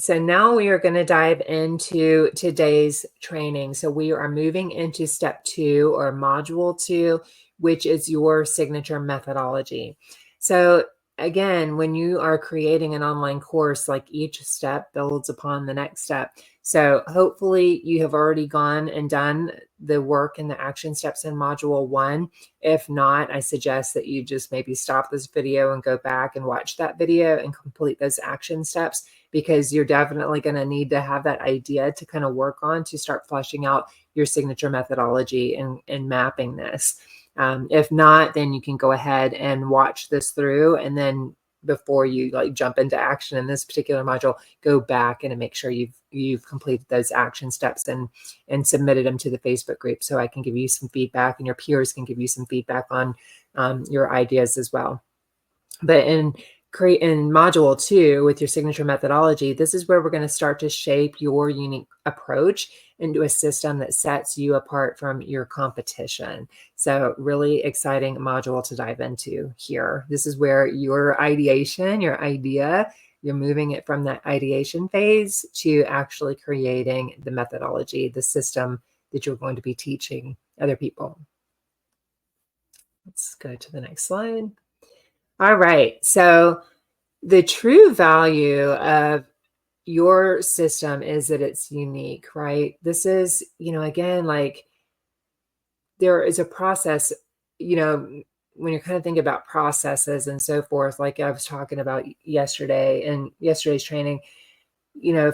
So now we are going to dive into today's training. So we are moving into step 2 or module 2, which is your signature methodology. So again, when you are creating an online course, like each step builds upon the next step. So hopefully you have already gone and done the work and the action steps in module 1. If not, I suggest that you just maybe stop this video and go back and watch that video and complete those action steps, because you're definitely going to need to have that idea to kind of work on to start fleshing out your signature methodology and mapping this. If not, then you can go ahead and watch this through, and then before you like jump into action in this particular module, go back and make sure you've completed those action steps and submitted them to the Facebook group, so I can give you some feedback and your peers can give you some feedback on your ideas as well. But in module 2 with your signature methodology, this is where we're going to start to shape your unique approach into a system that sets you apart from your competition. So really exciting module to dive into here. This is where your ideation, your idea, you're moving it from that ideation phase to actually creating the methodology, the system that you're going to be teaching other people. Let's go to the next slide. All right, so the true value of your system is that it's unique, right? This is, again, like there is a process, when you're kind of thinking about processes and so forth, like I was talking about yesterday in yesterday's training,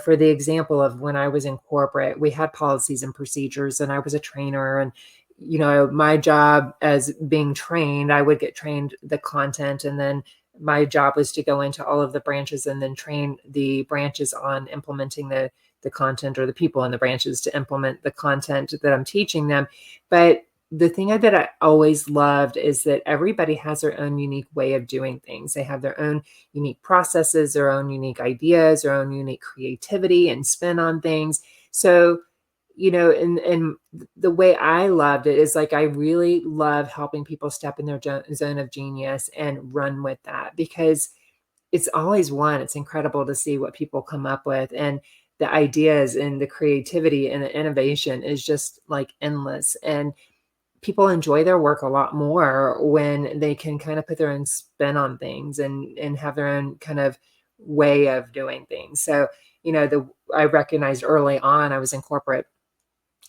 for the example of when I was in corporate, we had policies and procedures and I was a trainer, and my job as being trained, I would get trained the content, and then my job was to go into all of the branches and then train the branches on implementing the content, or the people in the branches to implement the content that I'm teaching them. But the thing that I always loved is that everybody has their own unique way of doing things. They have their own unique processes, their own unique ideas, their own unique creativity and spin on things. So and the way I loved it is like, I really love helping people step in their zone of genius and run with that, because it's always it's incredible to see what people come up with, and the ideas and the creativity and the innovation is just like endless. And people enjoy their work a lot more when they can kind of put their own spin on things and have their own kind of way of doing things. So, I recognized early on, I was in corporate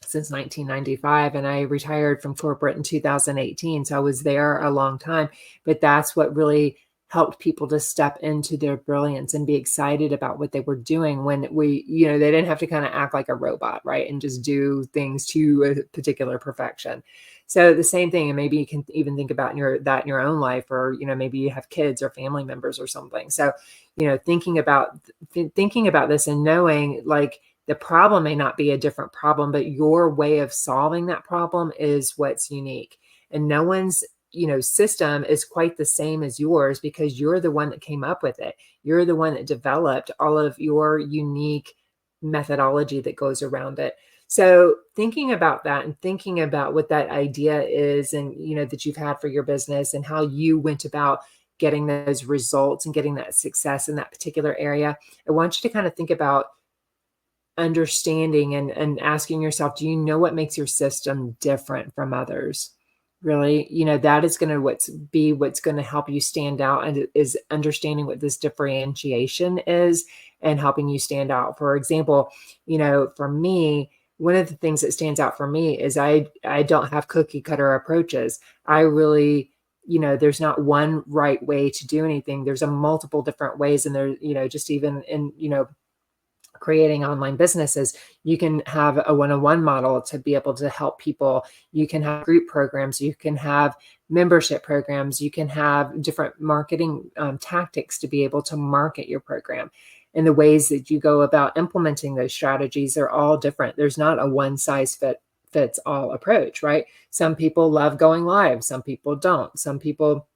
since 1995, and I retired from corporate in 2018. So I was there a long time, but that's what really helped people to step into their brilliance and be excited about what they were doing when they didn't have to kind of act like a robot, right? And just do things to a particular perfection. So the same thing, and maybe you can even think about in your own life, or, maybe you have kids or family members or something. So, thinking about this and knowing like, the problem may not be a different problem, but your way of solving that problem is what's unique. And no one's, system is quite the same as yours, because you're the one that came up with it. You're the one that developed all of your unique methodology that goes around it. So thinking about that and thinking about what that idea is, and, that you've had for your business and how you went about getting those results and getting that success in that particular area, I want you to kind of think about understanding and asking yourself, do you know what makes your system different from others? Really, that is going to what's going to help you stand out, and is understanding what this differentiation is and helping you stand out. For example, for me, one of the things that stands out for me is I don't have cookie cutter approaches. I really, there's not one right way to do anything. There's a multiple different ways, and there, just even in, creating online businesses, you can have a one-on-one model to be able to help people. You can have group programs, you can have membership programs, you can have different marketing tactics to be able to market your program. And the ways that you go about implementing those strategies are all different. There's not a one size fits all approach, right? Some people love going live, some people don't. Some people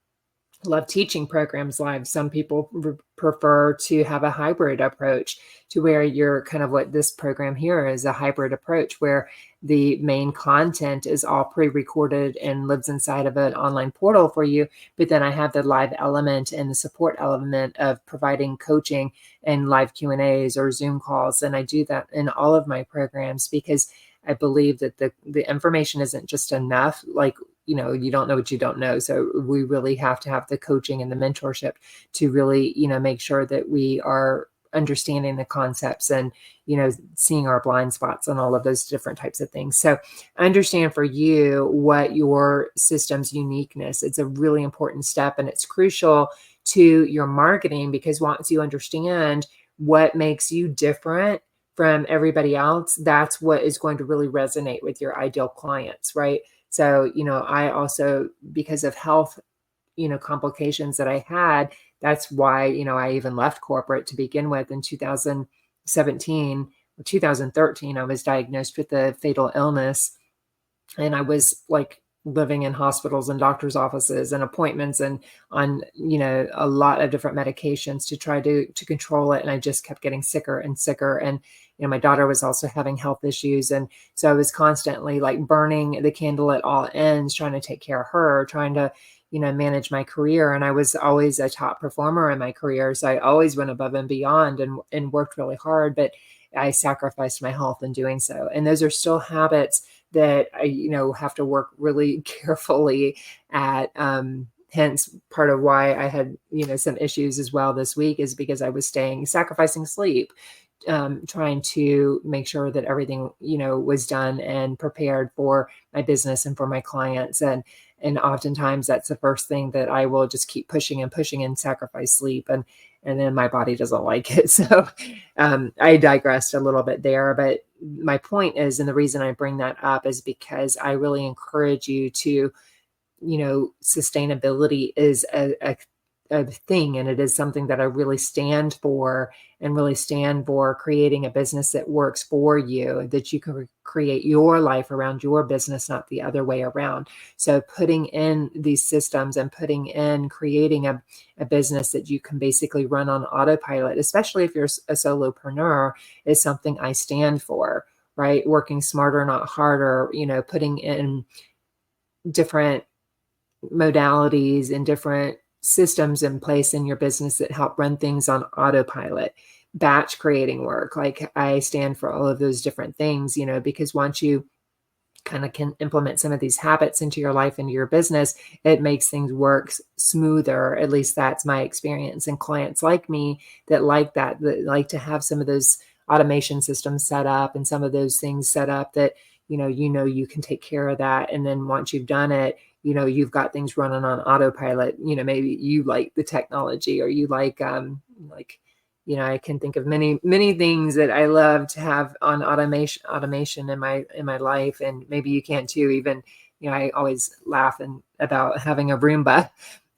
love teaching programs live. Some people prefer to have a hybrid approach, to where you're kind of, what this program here is, a hybrid approach where the main content is all pre-recorded and lives inside of an online portal for you. But then I have the live element and the support element of providing coaching and live Q&As or Zoom calls. And I do that in all of my programs because I believe that the information isn't just enough. Like, you don't know what you don't know. So we really have to have the coaching and the mentorship to really, make sure that we are understanding the concepts and, seeing our blind spots and all of those different types of things. So understand for you what your system's uniqueness. It's a really important step, and it's crucial to your marketing, because once you understand what makes you different from everybody else, that's what is going to really resonate with your ideal clients, right? So, I also, because of health, complications that I had, that's why, I even left corporate to begin with in 2017 or 2013. I was diagnosed with a fatal illness, and I was like living in hospitals and doctors' offices and appointments and on, a lot of different medications to try to control it. And I just kept getting sicker and sicker. And, my daughter was also having health issues. And so I was constantly like burning the candle at all ends, trying to take care of her, trying to, manage my career. And I was always a top performer in my career. So I always went above and beyond and worked really hard, but I sacrificed my health in doing so. And those are still habits that I, have to work really carefully at. Hence part of why I had, some issues as well this week, is because I was sacrificing sleep, trying to make sure that everything, was done and prepared for my business and for my clients. And oftentimes that's the first thing that I will just keep pushing and sacrifice sleep. And then my body doesn't like it. So I digressed a little bit there, but my point is, and the reason I bring that up is because I really encourage you to, sustainability is a thing, and it is something that I really stand for, and really stand for creating a business that works for you, that you can create your life around your business, not the other way around. So putting in these systems and creating a business that you can basically run on autopilot, especially if you're a solopreneur, is something I stand for, right? Working smarter, not harder, putting in different modalities and different systems in place in your business that help run things on autopilot. Batch creating work, like I stand for all of those different things, because once you kind of can implement some of these habits into your life, into your business, it makes things work smoother. At least that's my experience. And clients like me that like like to have some of those automation systems set up and some of those things set up that, you can take care of that. And then once you've done it, you've got things running on autopilot. Maybe you like the technology, or you like, I can think of many things that I love to have on automation in my life. And maybe you can too. Even, I always laugh about having a Roomba.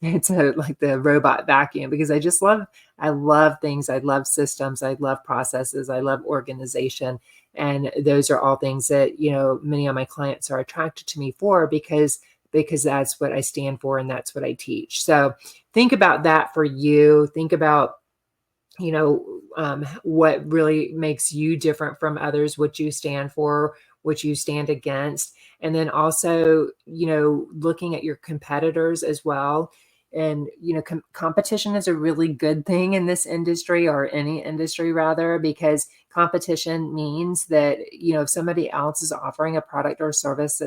It's like the robot vacuum, because I love things. I love systems. I love processes. I love organization. And those are all things that, many of my clients are attracted to me for, because that's what I stand for and that's what I teach. So think about that for you. Think about, what really makes you different from others, what you stand for, what you stand against. And then also, looking at your competitors as well. And, competition is a really good thing in this industry, or any industry rather, because competition means that, if somebody else is offering a product or service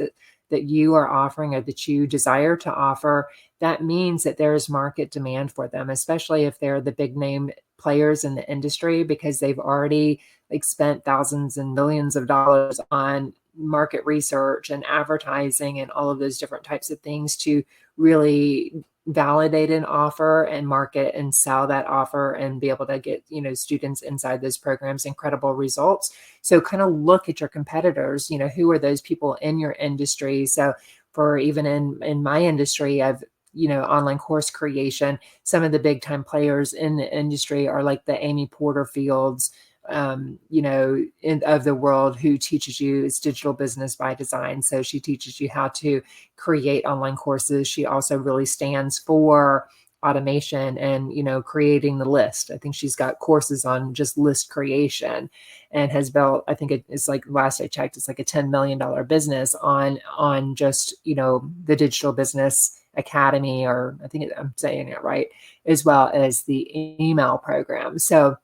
that you are offering, or that you desire to offer, that means that there's market demand for them, especially if they're the big name players in the industry, because they've already spent thousands and millions of dollars on market research and advertising and all of those different types of things to really validate an offer and market and sell that offer and be able to get, students inside those programs incredible results. So kind of look at your competitors, who are those people in your industry. So for even in my industry of, online course creation, some of the big time players in the industry are like the Amy Porterfields, of the world, who teaches you, it's digital business by design. So she teaches you how to create online courses. She also really stands for automation and, creating the list. I think she's got courses on just list creation and has built, I think it's like, last I checked, it's like a $10 million business on just, the Digital Business Academy, or I think I'm saying it right, as well as the email program. So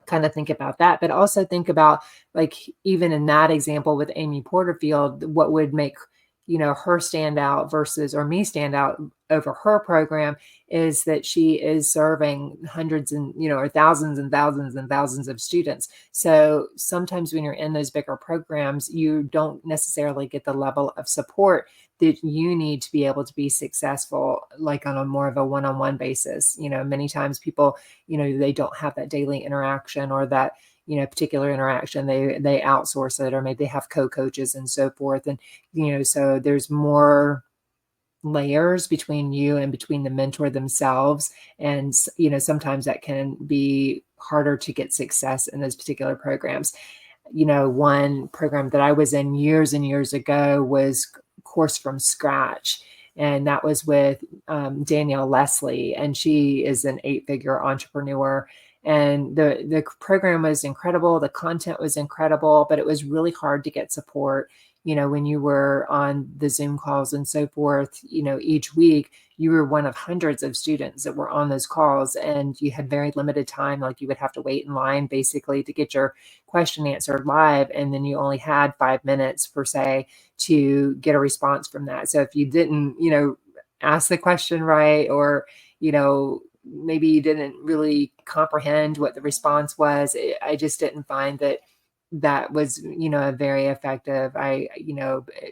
kind of think about that, but also think about, like, even in that example with Amy Porterfield, what would make, her stand out versus, or me stand out over her program, is that she is serving hundreds and, or thousands and thousands and thousands of students. So sometimes when you're in those bigger programs, you don't necessarily get the level of support that you need to be able to be successful, like on a more of a one-on-one basis. Many times people, they don't have that daily interaction, or that, particular interaction, they outsource it, or maybe they have co-coaches and so forth. And, so there's more layers between you and between the mentor themselves. And, sometimes that can be harder to get success in those particular programs. One program that I was in years and years ago was Course from Scratch. And that was with Danielle Leslie, and she is an 8-figure entrepreneur. And the program was incredible. The content was incredible, but it was really hard to get support. When you were on the Zoom calls and so forth, each week, you were one of hundreds of students that were on those calls, and you had very limited time. Like, you would have to wait in line basically to get your question answered live. And then you only had 5 minutes per se to get a response from that. So if you didn't, ask the question right, or, maybe you didn't really comprehend what the response was, I just didn't find that was, a very effective.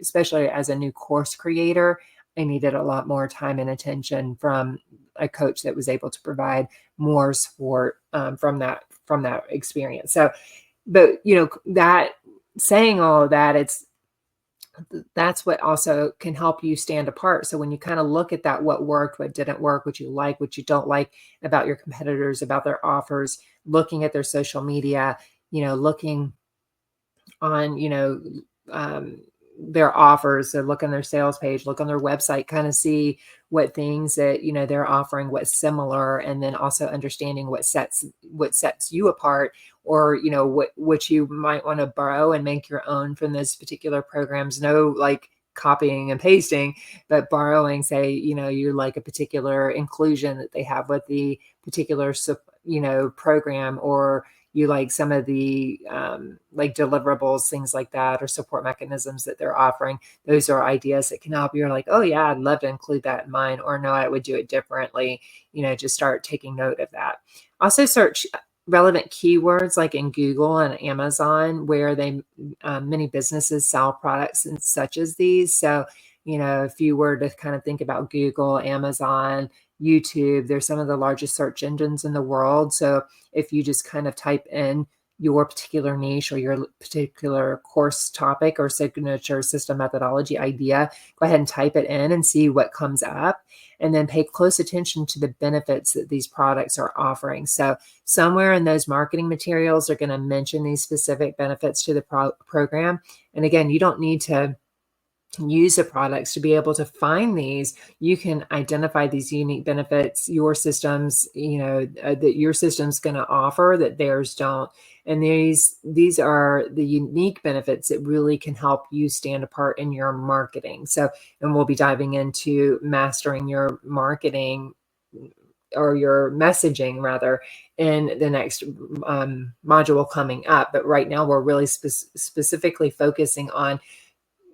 Especially as a new course creator, I needed a lot more time and attention from a coach that was able to provide more support from that experience. So, but that, saying all of that, that's what also can help you stand apart. So when you kind of look at that, what worked, what didn't work, what you like, what you don't like about your competitors, about their offers, looking at their social media, looking on, their offers. So look on their sales page, look on their website, kind of see what things that, they're offering, what's similar, and then also understanding what sets you apart, or, what you might want to borrow and make your own from those particular programs. No, like, copying and pasting, but borrowing, say, you like a particular inclusion that they have with the particular, program, or you like some of the like deliverables, things like that, or support mechanisms that they're offering. Those are ideas that can help you. You're like, oh yeah, I'd love to include that in mine, or no, I would do it differently. Just start taking note of that. Also search relevant keywords, like in Google and Amazon, where many businesses sell products and such as these. So, if you were to kind of think about Google, Amazon, YouTube, they're some of the largest search engines in the world. So if you just kind of type in your particular niche, or your particular course topic, or signature system methodology idea, go ahead and type it in and see what comes up, and then pay close attention to the benefits that these products are offering. So somewhere in those marketing materials are going to mention these specific benefits to the program. And again, you don't need to use the products to be able to find these. You can identify these unique benefits your systems, that your system's going to offer that theirs don't. And these are the unique benefits that really can help you stand apart in your marketing. So, and we'll be diving into mastering your marketing, or your messaging rather, in the next module coming up. But right now we're really specifically focusing on,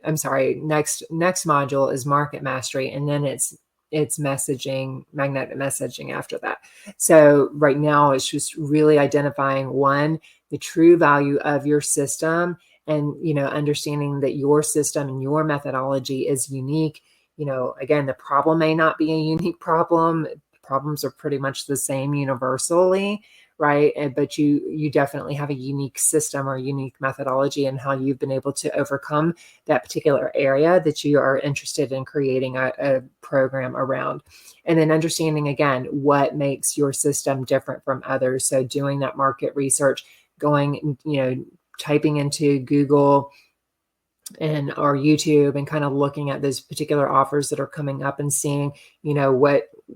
next module is market mastery, and then it's messaging, magnetic messaging after that. So right now it's just really identifying, one, the true value of your system, and understanding that your system and your methodology is unique. Again, the problem may not be a unique problem. Problems are pretty much the same universally, right? But you definitely have a unique system or unique methodology, and how you've been able to overcome that particular area that you are interested in creating a program around. And then understanding, again, what makes your system different from others. So doing that market research, going, typing into Google or YouTube, and kind of looking at those particular offers that are coming up, and seeing,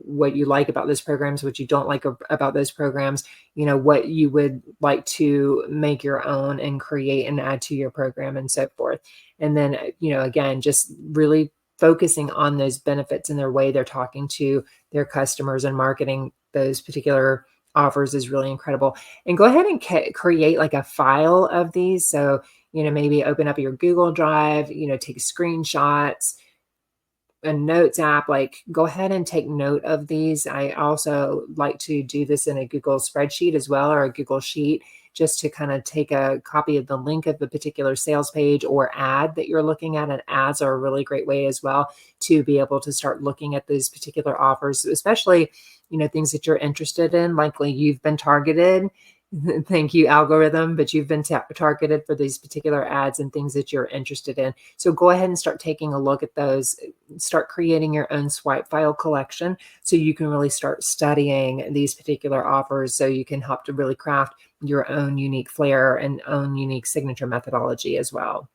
what you like about those programs, what you don't like about those programs, what you would like to make your own and create and add to your program and so forth. And then, again, just really focusing on those benefits and their way they're talking to their customers and marketing those particular offers is really incredible. And go ahead and create like a file of these. So, maybe open up your Google Drive, take screenshots, a notes app, like go ahead and take note of these. I also like to do this in a Google spreadsheet as well, or a Google sheet, just to kind of take a copy of the link of the particular sales page or ad that you're looking at. And ads are a really great way as well to be able to start looking at those particular offers, especially, things that you're interested in. Likely you've been targeted. Thank you, algorithm, but you've been targeted for these particular ads and things that you're interested in. So go ahead and start taking a look at those, start creating your own swipe file collection so you can really start studying these particular offers so you can help to really craft your own unique flair and own unique signature methodology as well.